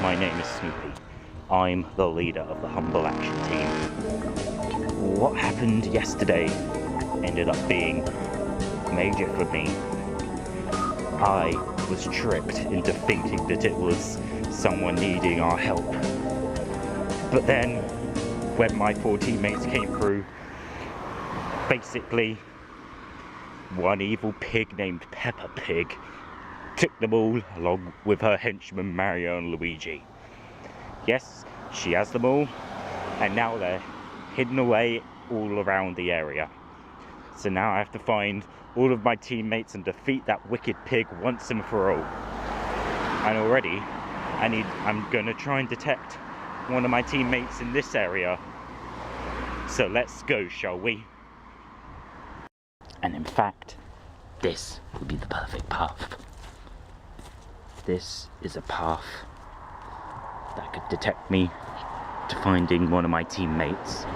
my name is Snoopy. I'm the leader of the Humble Action Team. What happened yesterday ended up being major for me. I was tricked into thinking that it was someone needing our help. But then, when my 4 teammates came through, basically, one evil pig named Peppa Pig took them all along with her henchmen Mario and Luigi. Yes, she has them all, and now they're hidden away all around the area. So now I have to find all of my teammates and defeat that wicked pig once and for all. And already, I'm gonna try and detect one of my teammates in this area. So let's go, shall we? And in fact, this would be the perfect path. This is a path that could detect me to finding one of my teammates.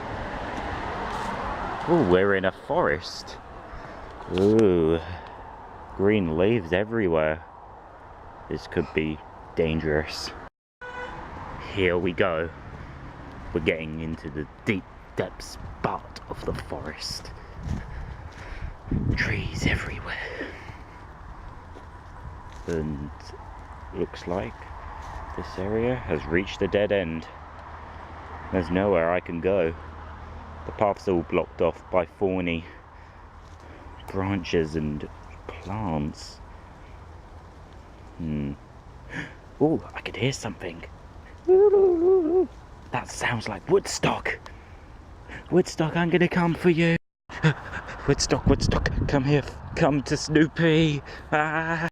Oh, we're in a forest. Ooh, green leaves everywhere. This could be dangerous. Here we go. We're getting into the deep depths part of the forest. Trees everywhere. And looks like this area has reached a dead end. There's nowhere I can go. The path's all blocked off by thorny branches and plants. Oh, I could hear something. That sounds like Woodstock. Woodstock, I'm gonna come for you. Woodstock, Woodstock, come here. Come to Snoopy. Ah.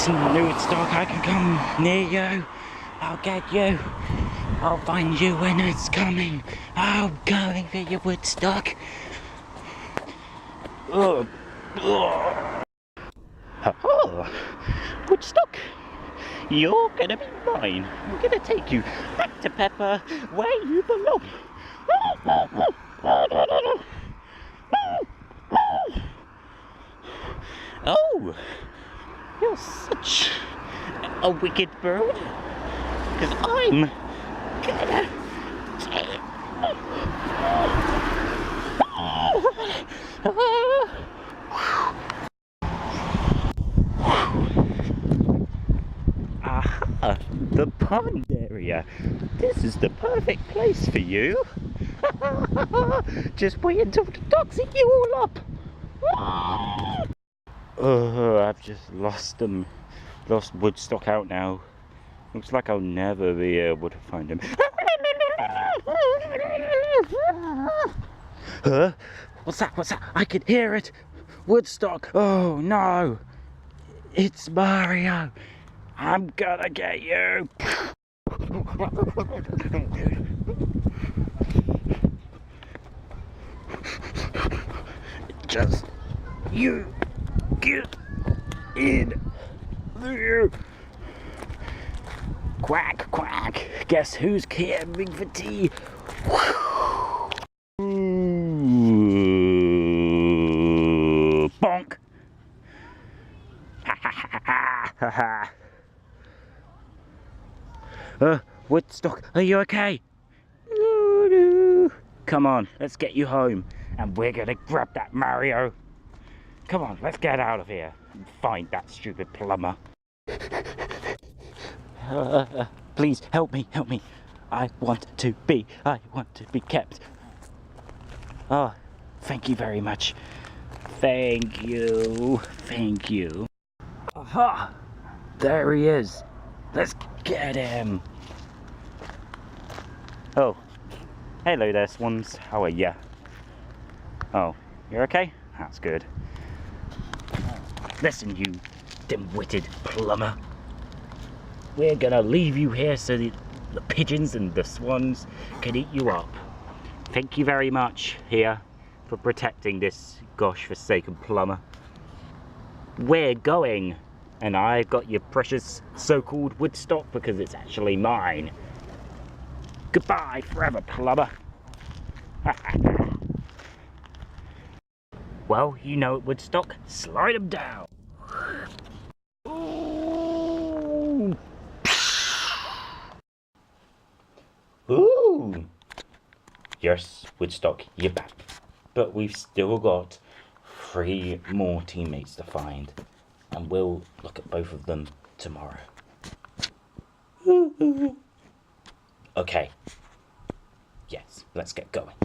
Woodstock, I can come near you. I'll get you. I'll find you when it's coming. I'm going for you, Woodstock. Oh, Woodstock, you're gonna be mine. I'm gonna take you back to Peppa, where you belong. Oh, you're such a wicked bird. Because I'm gonna take... Aha! The pond area. This is the perfect place for you. Just wait until the dogs eat you all up. Oh, I've just lost them. Lost Woodstock out now. Looks like I'll never be able to find him. Huh? What's that? What's that? I can hear it. Woodstock. Oh no. It's Mario. I'm gonna get you. Just you get in there. Quack, quack. Guess who's coming for tea? Ooh, bonk. Ha ha ha ha ha. Woodstock, are you okay? Come on, let's get you home. And we're gonna grab that Mario. Come on, let's get out of here and find that stupid plumber. Please help me, help me. I want to be kept. Oh, thank you very much. Thank you, thank you. Aha, there he is. Let's get him. Oh, hello there, swans. How are ya? Oh, you're okay? That's good. Listen, you dim-witted plumber. We're gonna leave you here so the pigeons and the swans can eat you up. Thank you very much here for protecting this gosh-forsaken plumber. We're going, and I've got your precious so-called Woodstock because it's actually mine. Goodbye forever, plumber. Well, you know at Woodstock, slide them down. Ooh! Yes, Woodstock, you're back. But we've still got 3 more teammates to find. And we'll look at both of them tomorrow. Okay. Yes, let's get going.